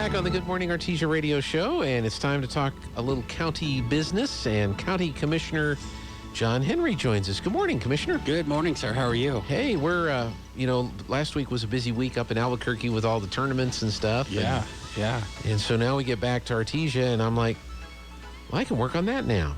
back on the Good Morning Artesia radio show, and it's time to talk a little county business, and County Commissioner John Henry joins us. Good morning, Commissioner. Good morning, sir. How are you? Hey, we're, last week was a busy week up in Albuquerque with all the tournaments and stuff. Yeah. And so now we get back to Artesia, and I'm like, well, I can work on that now.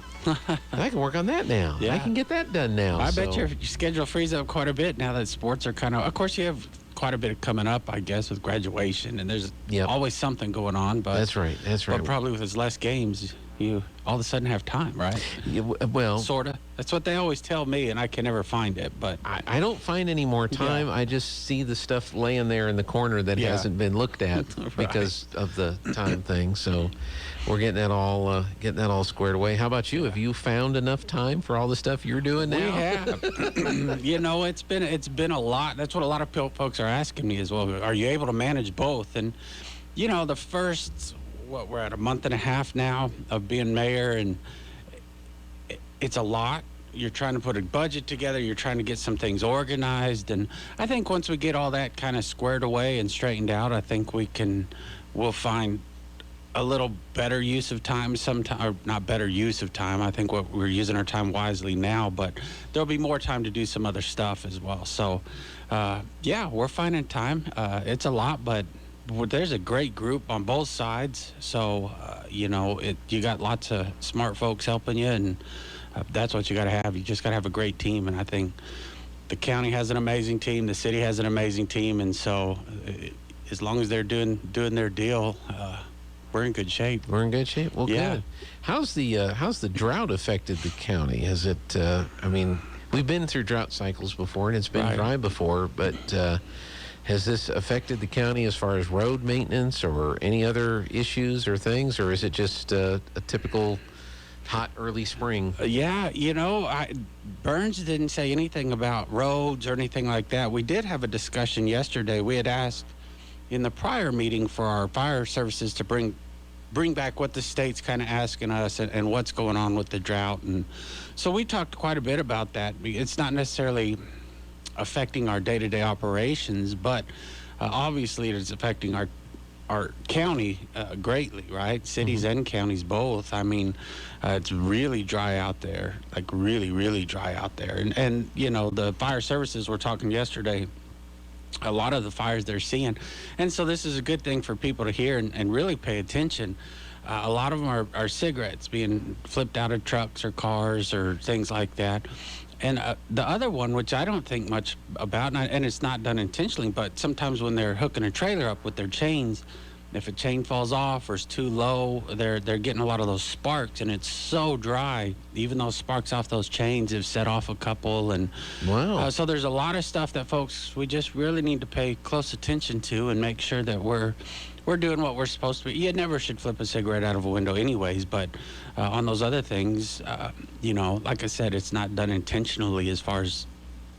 I can work on that now. Yeah. I can get that done now. I bet your schedule frees up quite a bit now that sports are of course, you have quite a bit coming up, I guess, with graduation, and there's always something going on. But That's right. But probably with as less games, you all of a sudden have time, right? Yeah, well, sort of. That's what they always tell me, and I can never find it. But I don't find any more time. I just see the stuff laying there in the corner that hasn't been looked at because of the time thing. So we're getting that all squared away. How about you? Have you found enough time for all the stuff you're doing now? We have. It's been a lot. That's what a lot of folks are asking me as well. Are you able to manage both? And the first. We're at a month and a half now of being mayor, and it's a lot. You're trying to put a budget together. You're trying to get some things organized. And I think once we get all that kind of squared away and straightened out, I think we'll find a little better use of time sometime, or not better use of time. I think we're using our time wisely now, but there'll be more time to do some other stuff as well. So, we're finding time. It's a lot, but there's a great group on both sides, so you got lots of smart folks helping you, and that's what you got to have. You just got to have a great team, and I think the county has an amazing team, the city has an amazing team, and so as long as they're doing their deal, we're in good shape. We're in good shape. Well, good. How's the drought affected the county? Has it? We've been through drought cycles before, and it's been dry before, but. Has this affected the county as far as road maintenance or any other issues or things, or is it just a typical hot early spring? Burns didn't say anything about roads or anything like that. We did have a discussion yesterday. We had asked in the prior meeting for our fire services to bring back what the state's kind of asking us and what's going on with the drought. And so we talked quite a bit about that. It's not necessarily affecting our day-to-day operations, but obviously it is affecting our county greatly, right? Cities and counties both. It's really dry out there, like really, really dry out there. And the fire services were talking yesterday, a lot of the fires they're seeing. And so this is a good thing for people to hear and really pay attention. A lot of them are cigarettes being flipped out of trucks or cars or things like that. And the other one, which I don't think much about, and it's not done intentionally, but sometimes when they're hooking a trailer up with their chains, if a chain falls off or it's too low, they're getting a lot of those sparks, and it's so dry. Even those sparks off those chains have set off a couple. And wow. So there's a lot of stuff that we just really need to pay close attention to and make sure that we're doing what we're supposed to be. You never should flip a cigarette out of a window anyways, but on those other things, like I said, it's not done intentionally as far as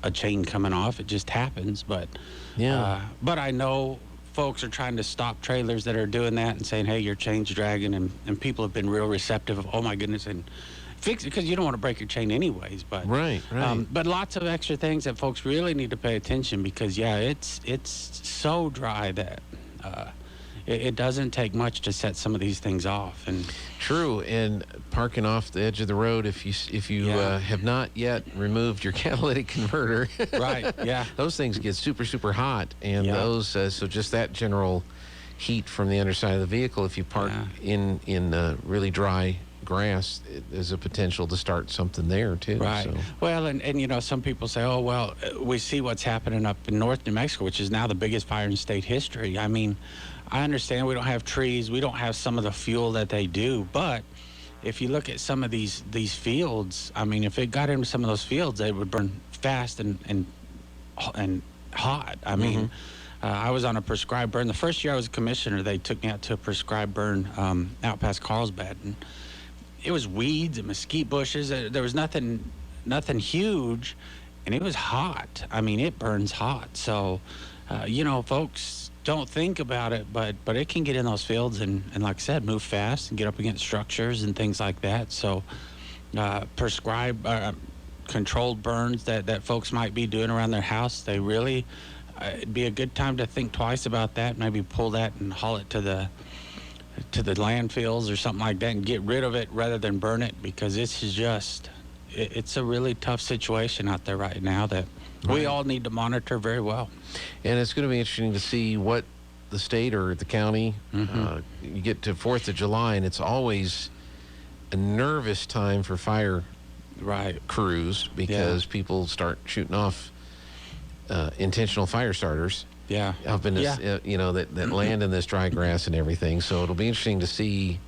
a chain coming off. It just happens. But but I know folks are trying to stop trailers that are doing that and saying, hey, your chain's dragging, and people have been real receptive of, oh my goodness, and fix it, because you don't want to break your chain anyways. But right. But lots of extra things that folks really need to pay attention, because it's so dry that it doesn't take much to set some of these things off. And true. And parking off the edge of the road, if you have not yet removed your catalytic converter, right? Yeah, those things get super, super hot, and those so just that general heat from the underside of the vehicle, if you park in really dry grass, there's a potential to start something there too. Right. So. Well, and some people say, oh well, we see what's happening up in North New Mexico, which is now the biggest fire in state history. I understand we don't have trees, we don't have some of the fuel that they do, but if you look at some of these fields, if it got into some of those fields, they would burn fast and hot. I was on a prescribed burn. The first year I was a commissioner, they took me out to a prescribed burn out past Carlsbad, and it was weeds and mesquite bushes. There was nothing huge, and it was hot. It burns hot. So, folks don't think about it, but it can get in those fields and like I said, move fast and get up against structures and things like that. So, prescribed controlled burns that folks might be doing around their house, they really it'd be a good time to think twice about that. Maybe pull that and haul it to the to the landfills or something like that and get rid of it rather than burn it, because it's a really tough situation out there right now that we all need to monitor very well. And it's going to be interesting to see what the state or the county, you get to 4th of July, and it's always a nervous time for fire crews because people start shooting off intentional fire starters. Yeah. Up in this, that land in this dry grass and everything. So it'll be interesting to see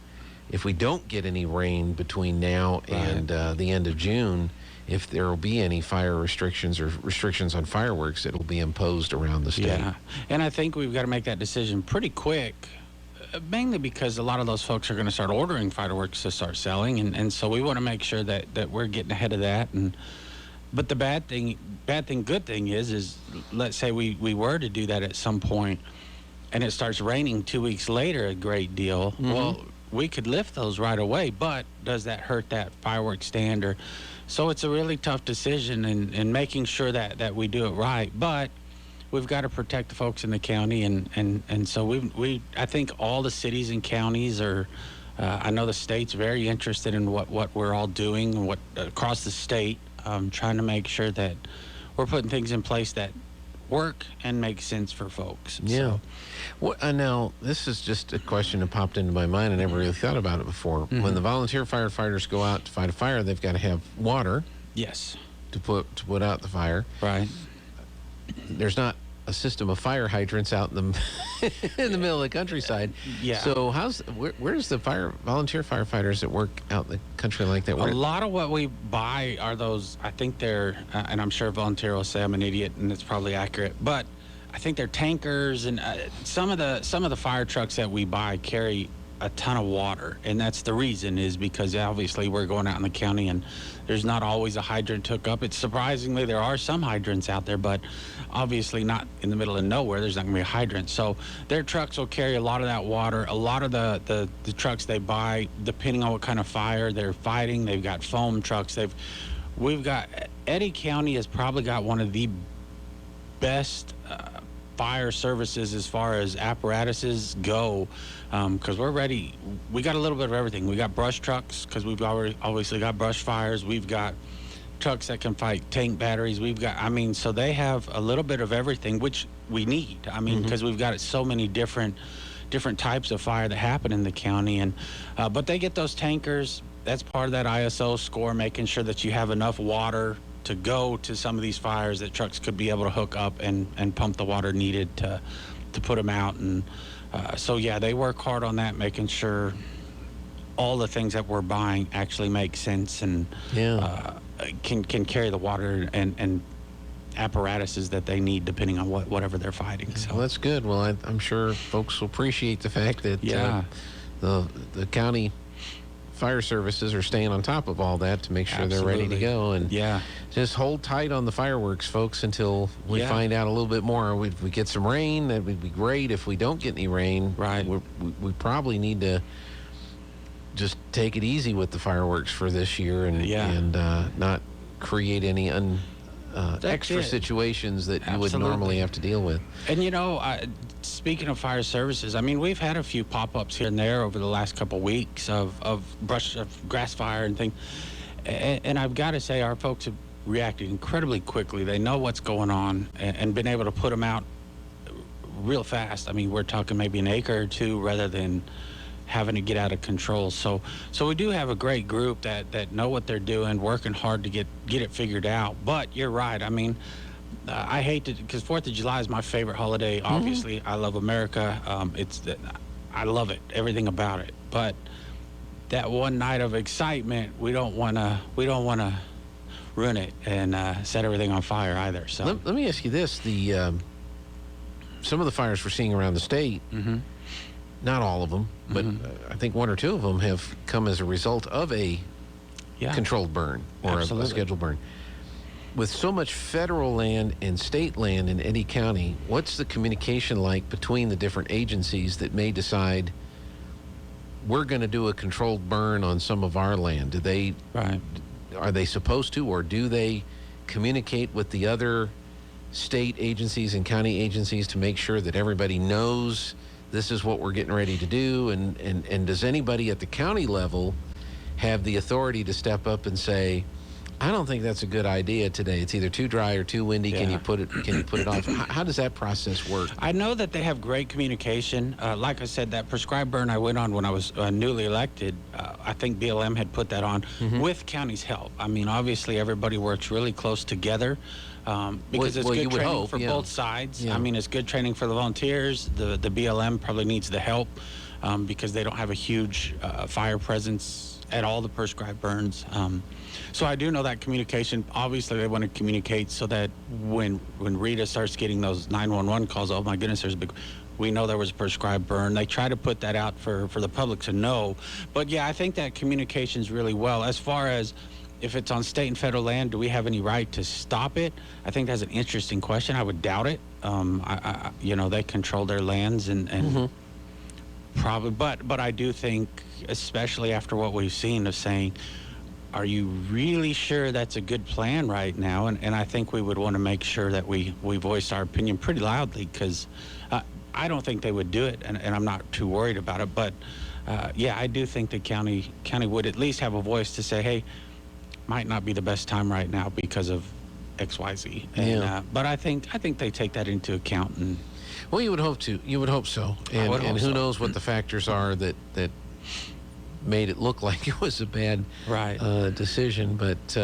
if we don't get any rain between now and the end of June, if there will be any fire restrictions or restrictions on fireworks that will be imposed around the state. Yeah, and I think we've got to make that decision pretty quick, mainly because a lot of those folks are going to start ordering fireworks to start selling, and so we want to make sure that we're getting ahead of that. But the good thing is let's say we were to do that at some point, and it starts raining 2 weeks later a great deal. Well, we could lift those right away, but does that hurt that fireworks stand? So it's a really tough decision in making sure that we do it right. But we've got to protect the folks in the county, and so I think all the cities and counties are. I know the state's very interested in what we're all doing and what across the state, trying to make sure that we're putting things in place that work and make sense for folks. Yeah. Now, this is just a question that popped into my mind. I never really thought about it before. When the volunteer firefighters go out to fight a fire, they've got to have water. Yes. To put out the fire. Right. There's not a system of fire hydrants out in the middle of the countryside. Yeah. So where's the volunteer firefighters that work out in the country like that? A lot of what we buy are those. I think they're, and I'm sure a volunteer will say I'm an idiot, and it's probably accurate, but I think they're tankers, and some of the fire trucks that we buy carry a ton of water, and that's the reason is because obviously we're going out in the county and there's not always a hydrant hook up. It's surprisingly there are some hydrants out there, but obviously not in the middle of nowhere. There's not gonna be a hydrant. So their trucks will carry a lot of that water. A lot of the trucks they buy, depending on what kind of fire they're fighting, they've got foam trucks. We've got Eddy County has probably got one of the best fire services as far as apparatuses go, because we're ready. We got a little bit of everything. We got brush trucks because we've already obviously got brush fires. We've got trucks that can fight tank batteries. We've got, so they have a little bit of everything, which we need. Because we've got so many different types of fire that happen in the county, and but they get those tankers. That's part of that ISO score, making sure that you have enough water to go to some of these fires that trucks could be able to hook up and pump the water needed to put them out. And so yeah, they work hard on that, making sure all the things that we're buying actually make sense and can carry the water and apparatuses that they need depending on whatever they're fighting. So well, that's good. Well, I'm sure folks will appreciate the fact that the county fire services are staying on top of all that to make sure they're ready to go. And just hold tight on the fireworks, folks, until we find out a little bit more. If we get some rain, that would be great. If we don't get any rain, we probably need to just take it easy with the fireworks for this year and not create any extra situations that you would normally have to deal with. And speaking of fire services, we've had a few pop-ups here and there over the last couple weeks of grass fire and things, and I've got to say our folks have reacted incredibly quickly. They know what's going on and been able to put them out real fast. We're talking maybe an acre or two rather than having to get out of control. So we do have a great group that know what they're doing, working hard to get it figured out. But you're right. I hate to, because 4th of July is my favorite holiday. Obviously, I love America. I love it, everything about it. But that one night of excitement, we don't want to ruin it and set everything on fire either. So let me ask you this: some of the fires we're seeing around the state. Not all of them, but I think one or two of them have come as a result of a controlled burn or a scheduled burn. With so much federal land and state land in Eddy County, what's the communication like between the different agencies that may decide we're going to do a controlled burn on some of our land? Are they supposed to, or do they communicate with the other state agencies and county agencies to make sure that everybody knows this is what we're getting ready to do, and does anybody at the county level have the authority to step up and say, I don't think that's a good idea today. It's either too dry or too windy. Yeah. Can you put it off? How does that process work? I know that they have great communication. Like I said, that prescribed burn I went on when I was newly elected, I think BLM had put that on with county's help. I mean, obviously everybody works really close together because it's good training for both sides. Yeah. I mean, it's good training for the volunteers. The BLM probably needs the help because they don't have a huge fire presence at all the prescribed burns. So I do know that communication. Obviously, they want to communicate so that when Rita starts getting those 911 calls, oh my goodness, there's a big. We know there was a prescribed burn. They try to put that out for the public to know. But yeah, I think that communications really well. As far as if it's on state and federal land, do we have any right to stop it? I think that's an interesting question. I would doubt it. They control their lands and probably. But I do think, especially after what we've seen, of saying, are you really sure that's a good plan right now? And I think we would want to make sure that we voice our opinion pretty loudly, because I don't think they would do it, and I'm not too worried about it. But yeah, I do think the county would at least have a voice to say, hey, might not be the best time right now because of XYZ. And, but I think they take that into account. And well, you would hope to. You would hope so. And who knows what the factors are that made it look like it was a bad decision. But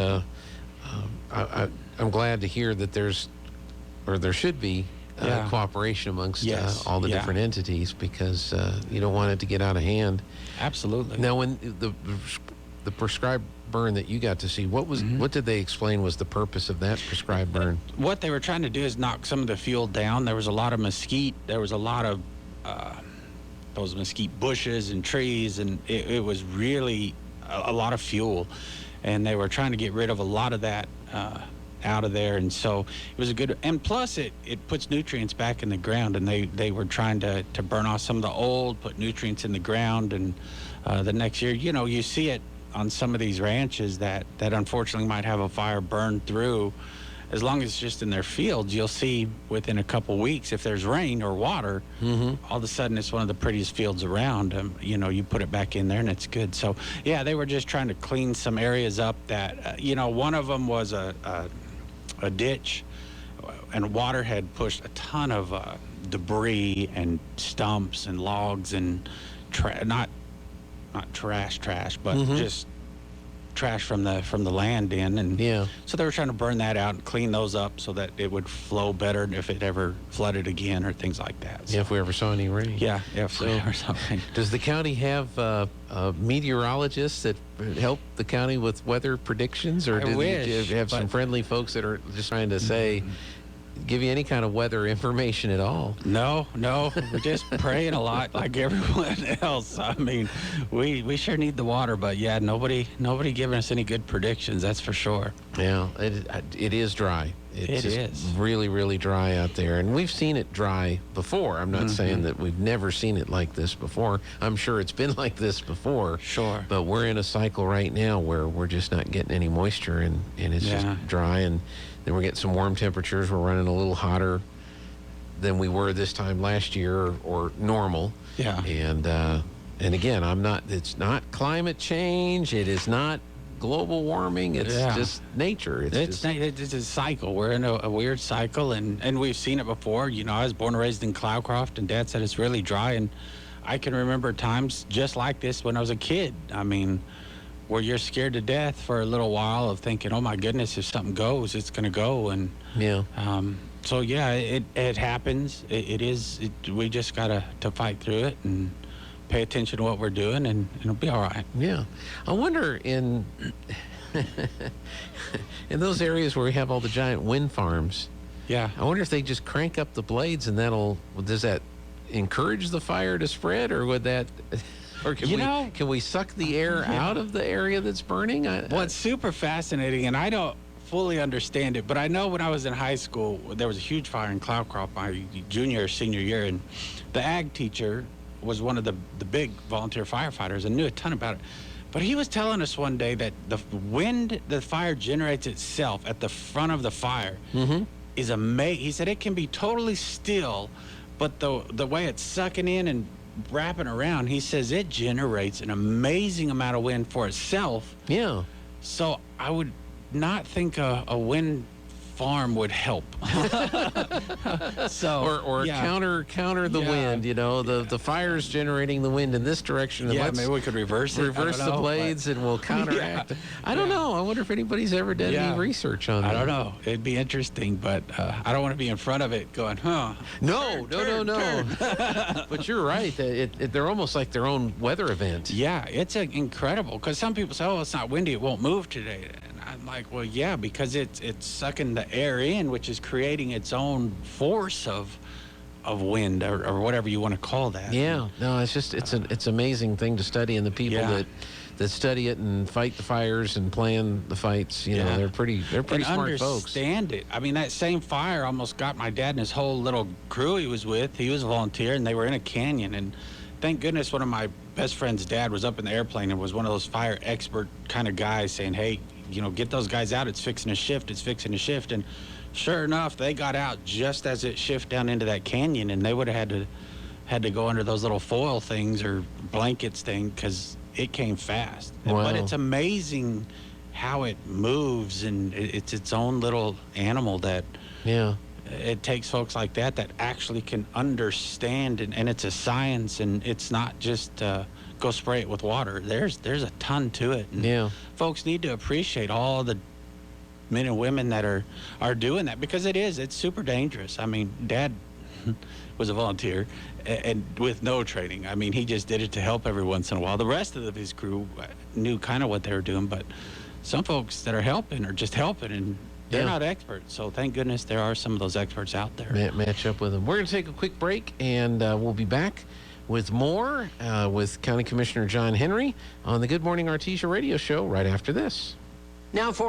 I'm glad to hear that there should be cooperation amongst all the different entities, because you don't want it to get out of hand. Absolutely. Now, when the prescribed burn that you got to see, what did they explain was the purpose of that prescribed burn? What they were trying to do is knock some of the fuel down. There was a lot of mesquite. There was a lot of those mesquite bushes and trees, and it was really a lot of fuel, and they were trying to get rid of a lot of that out of there. And so it was a good, and plus it puts nutrients back in the ground, and they were trying to burn off some of the old, put nutrients in the ground. And the next year, you see it on some of these ranches that unfortunately might have a fire burn through. As long as it's just in their fields, you'll see within a couple weeks, if there's rain or water, all of a sudden it's one of the prettiest fields around. You put it back in there and it's good. So yeah, they were just trying to clean some areas up that, one of them was a ditch, and water had pushed a ton of debris and stumps and logs and not trash, but just trash from the land in. And so they were trying to burn that out and clean those up so that it would flow better if it ever flooded again or things like that. So, if we ever saw any rain. If we ever saw rain. Does the county have meteorologists that help the county with weather predictions, or do you have some friendly folks that are just trying to say, give you any kind of weather information at all? No, we're just praying a lot like everyone else. I mean, we sure need the water, but yeah, nobody giving us any good predictions, that's for sure. Yeah, it is dry. It is really, really dry out there, and we've seen it dry before. I'm not saying that we've never seen it like this before. I'm sure it's been like this before. Sure. But we're in a cycle right now where we're just not getting any moisture, and it's just dry, and then we're getting some warm temperatures. We're running a little hotter than we were this time last year, or normal. Yeah. And again, it's not climate change. It is not global warming. It's just nature. It's a cycle. We're in a weird cycle, and we've seen it before. I was born and raised in Cloudcroft, and Dad said it's really dry, and I can remember times just like this when I was a kid. I mean, where you're scared to death for a little while of thinking, oh my goodness, if something goes, it's going to go. And so yeah, it happens. We just got to fight through it and pay attention to what we're doing, and it'll be all right. Yeah. I wonder in those areas where we have all the giant wind farms, I wonder if they just crank up the blades, and does that encourage the fire to spread, or would that... Or can we suck the air out of the area that's burning? Well, it's super fascinating, and I don't fully understand it, but I know when I was in high school, there was a huge fire in Cloudcroft my junior or senior year, and the ag teacher was one of the big volunteer firefighters and knew a ton about it. But he was telling us one day that the wind the fire generates itself at the front of the fire is amazing. He said it can be totally still, but the way it's sucking in and wrapping around, he says it generates an amazing amount of wind for itself. Yeah. So I would not think a wind farm would help. So or yeah. counter the wind. You know, the fire's generating the wind in this direction. And Yeah, let's maybe we could reverse the blades, and we'll counteract. Yeah. I don't know. I wonder if anybody's ever done any research on that. I don't know. It'd be interesting, but I don't want to be in front of it going, No. turn. But you're right. They're almost like their own weather event. Yeah, it's incredible, because some people say, it's not windy, it won't move today. And I'm like, well, yeah, because it's sucking the air in, which is creating its own force of wind or whatever you want to call that. Yeah, no, it's amazing thing to study, and the people that study it and fight the fires and plan the fights, you know, they're pretty smart folks. Understand it. I mean, that same fire almost got my dad and his whole little crew he was with. He was a volunteer, and they were in a canyon. And thank goodness one of my best friend's dad was up in the airplane and was one of those fire expert kind of guys saying, hey, get those guys out. It's fixing to shift. And sure enough, they got out just as it shifted down into that canyon, and they would have had to go under those little foil things or blankets thing, because it came fast. Wow. But it's amazing how it moves, and it's its own little animal that it takes folks like that actually can understand, and it's a science, and it's not just go spray it with water. There's a ton to it. And folks need to appreciate all the men and women that are doing that, because it's super dangerous. I mean, Dad was a volunteer and with no training. I mean, he just did it to help every once in a while. The rest of his crew knew kind of what they were doing, but some folks that are helping are just helping, and they're not experts. So thank goodness there are some of those experts out there. Match up with them. We're going to take a quick break, and we'll be back with more with County Commissioner John Henry on the Good Morning Artesia radio show right after this. Now for